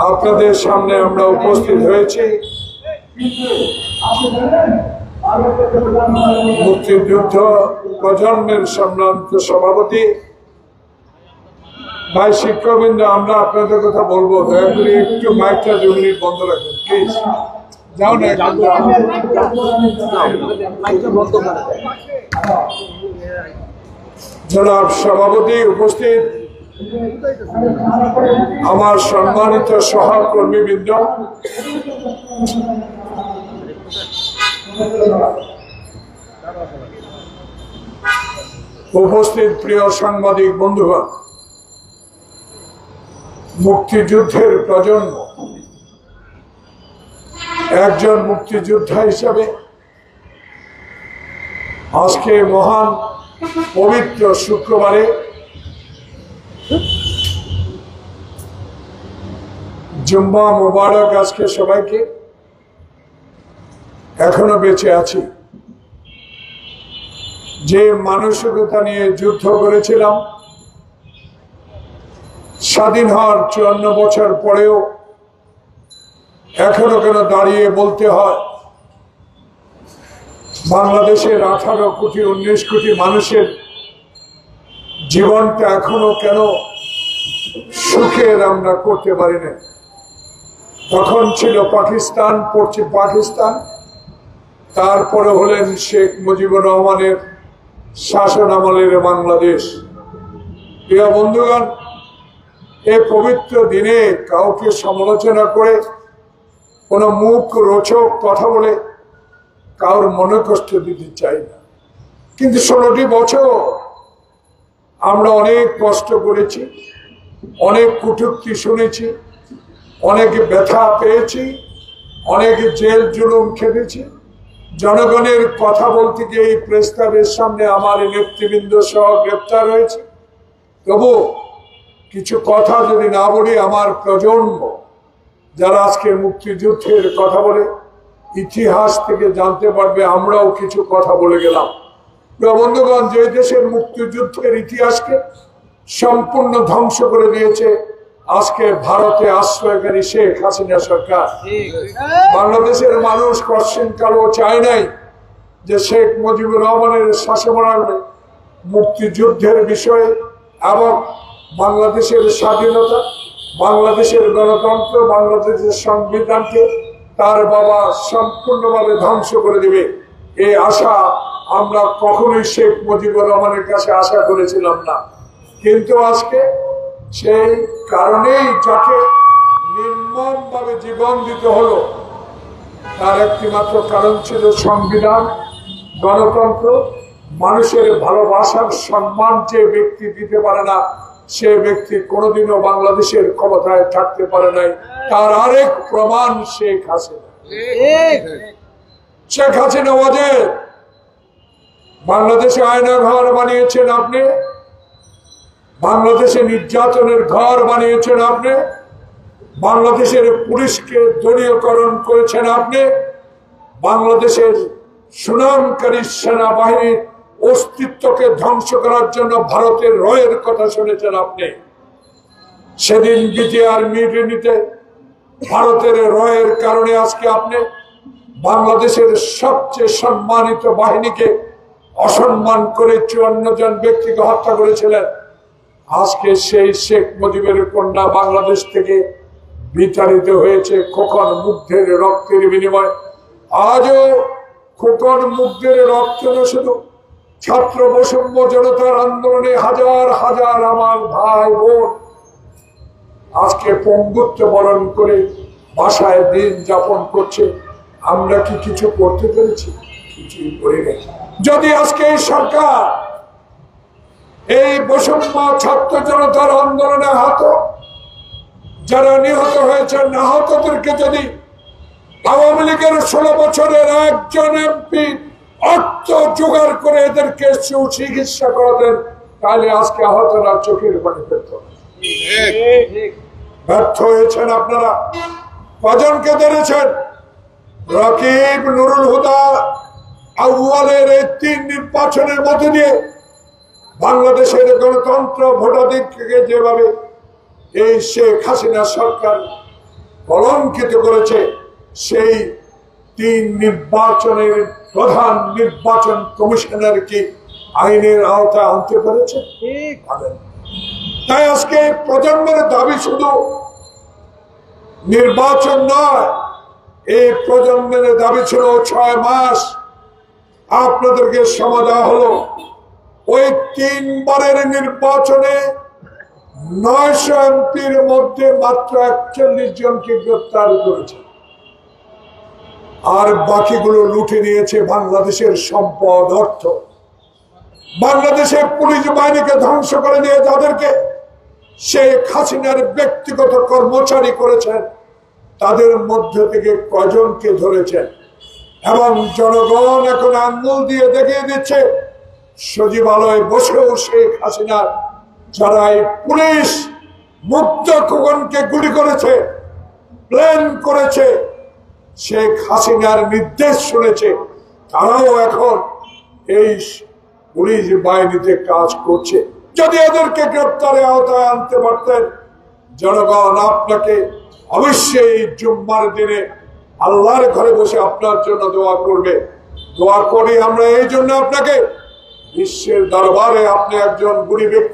আপনাদের সামনে আমরা উপস্থিত হয়েছি মুক্তিযুদ্ধ প্রজন্মের সম্মানিত সভাপতি ভাই শিক্ষকবৃন্দ, আমরা আপনাদের কথা বলবো, দয়া করে একটু মাইকটা 2 মিনিট বন্ধ রাখেন প্লিজ। যাও না, জনাব সভাপতি উপস্থিত, আমার সম্মানিত সহকর্মীবৃন্দ, উপস্থিত প্রিয় সাংবাদিক বন্ধুগণ, মুক্তিযুদ্ধের প্রজন্ম, একজন মুক্তিযোদ্ধা হিসাবে আজকে মহান পবিত্র শুক্রবারে জুম্মা মোবারক আজকে সবাইকে। এখনো বেঁচে আছি, যে মানসিকতা নিয়ে যুদ্ধ করেছিলাম, স্বাধীন হওয়ার 54 বছর পরেও এখনো কেন দাঁড়িয়ে বলতে হয় বাংলাদেশের 18 কোটি 19 কোটি মানুষের জীবনটা এখনো কেন সুখের আমরা করতে পারি না। তখন ছিল পাকিস্তান, পড়ছে পাকিস্তান, তারপরে হলেন শেখ মুজিবুর রহমানের শাসন আমলের বাংলাদেশ। প্রিয় বন্ধুগণ, এই পবিত্র দিনে কাউকে সমালোচনা করে, কোনো মুখ রোচক কথা বলে কারোর মনে কষ্ট দিতে চাই না, কিন্তু 16টি বছর আমরা অনেক কষ্ট করেছি, অনেক কটূক্তি শুনেছি, অনেক ব্যথা পেয়েছি, অনেক জেল জুলুম খেটেছি। জনগণের কথা বলতে গিয়ে এই প্রেস ক্লাবের সামনে আমার নেতৃবৃন্দ সহ গ্রেপ্তার হয়েছে। তবু কিছু কথা যদি না বলি, আমার প্রজন্ম যারা আজকে মুক্তিযুদ্ধের কথা বলে ইতিহাস থেকে জানতে পারবে আমরাও কিছু কথা বলে গেলাম। বন্ধুগণ, যে দেশের মুক্তিযুদ্ধের ইতিহাসকে সম্পূর্ণ ধ্বংস করে দিয়েছে আজকে ভারতে আশ্রয়কারী শেখ হাসিনা সরকার। বাংলাদেশের মানুষ কশ্চিনকালও চায় নাই যে শেখ মুজিবুর রহমানের শাসনামলে মুক্তিযুদ্ধের বিষয়ে এবং বাংলাদেশের স্বাধীনতা, বাংলাদেশের গণতন্ত্র, বাংলাদেশের সংবিধানকে তার বাবা সম্পূর্ণভাবে ধ্বংস করে দেবে। এই আশা আমরা কখনোই শেখ মুজিবুর রহমানের কাছে আশা করেছিলাম না। কিন্তু আজকে সেই কারণেই যাকে নির্মমভাবে জীবন দিতে হলো, তার একটি মাত্র কারণ ছিল সংবিধান, গণতন্ত্র, মানুষের ভালোবাসার সম্মান। যে ব্যক্তি দিতে পারে না, সে ব্যক্তি কোনোদিনও বাংলাদেশের ক্ষমতায় থাকতে পারে নাই। তার আরেক প্রমাণ শেখ হাসিনা। শেখ হাসিনা ওয়াজেদ বাংলাদেশে আয়না ঘর বানিয়েছেন আপনি, বাংলাদেশে নির্যাতনের ঘর বানিয়েছেন আপনি, বাংলাদেশের পুলিশকে দলীয়করণ করেছেন আপনি, বাংলাদেশের সুনামকারী সেনাবাহিনীর অস্তিত্বকে ধ্বংস করার জন্য ভারতের রয়ের কথা শুনেছেন আপনি। সেদিন বিটিআর মিউনিটিতে ভারতের রয়ের কারণে আজকে আপনি বাংলাদেশের সবচেয়ে সম্মানিত বাহিনীকে অসম্মান করে 54 জন ব্যক্তিকে হত্যা করেছিলেন। আজকে সেই শেখ মুজিবের কন্যা বাংলাদেশ থেকে বিতাড়িত হয়েছে খোকন মুগ্ধের রক্তের বিনিময়ে। আজও খোকন মুগ্ধের রক্ত না, শুধু ছাত্র বৈষম্য জনতার আন্দোলনে হাজার হাজার আমার ভাই বোন আজকে পঙ্গুত্ব বরণ করে বাসায় দিন যাপন করছে। আমরা কি কিছু করতে পেরেছি? কিছুই করি নাই। যদি আজকে এই সরকার এই বৈষম্য ছাত্র জনতার আন্দোলনে আহত যারা নিহত হয়েছেন, আহতদেরকে যদি আওয়ামী লীগের 16 বছরের একজন এমপি অর্থ জোগাড় করে এদেরকে চিকিৎসা করাতেন, তাহলে আজকে আহতরা চোখের পানি পেত। ব্যর্থ হয়েছেন আপনারা। কজনকে ধরেছেন? রকিব, নুরুল হুদা, আউয়ালের এই 3 নির্বাচনের মধ্যে দিয়ে বাংলাদেশের গণতন্ত্র ভোটাধিকারকে যেভাবে এই শেখ হাসিনা সরকার কলঙ্কিত করেছে, সেই 3 নির্বাচনের প্রধান নির্বাচন কমিশনার কি আইনের আওতায় আনতে পেরেছে? তাই আজকে প্রজন্মের দাবি শুধু নির্বাচন নয়, এই প্রজন্মের দাবি ছিল 6 মাস। আপনাদেরকে সময় দেওয়া হলো। ওই 3 বারের নির্বাচনে 900 এমপির মধ্যে মাত্র 41 জনকে গ্রেপ্তার করেছে, আর বাকিগুলো লুটে নিয়েছে বাংলাদেশের সম্পদ, অর্থ। বাংলাদেশের পুলিশ বাহিনীকে ধ্বংস করে দিয়ে যাদেরকে শেখ হাসিনার ব্যক্তিগত কর্মচারী করেছেন, তাদের মধ্যে থেকে কয়জনকে ধরেছেন? এবং জনগণ এখন আঙ্গুল দিয়ে দেখিয়ে দিচ্ছে সচিবালয়ে বসেও শেখ হাসিনার যারা এই পুলিশ মুক্ত খোকনকে গুলি করেছে, প্ল্যান করেছে, শেখ হাসিনার নির্দেশ শুনেছে, তারাও এখন এই পুলিশ বাহিনীতে কাজ করছে। যদি এদেরকে গ্রেপ্তারের আওতায় আনতে পারতেন, জনগণ আপনাকে অবশ্যই জুম্মার দিনে আল্লাহর ঘরে বসে আপনার জন্য দোয়া করবে। দোয়া করি আমরা এই জন্য আপনাকে, বিশ্বের দরবারে আপনি একজন গুণী ব্যক্তি।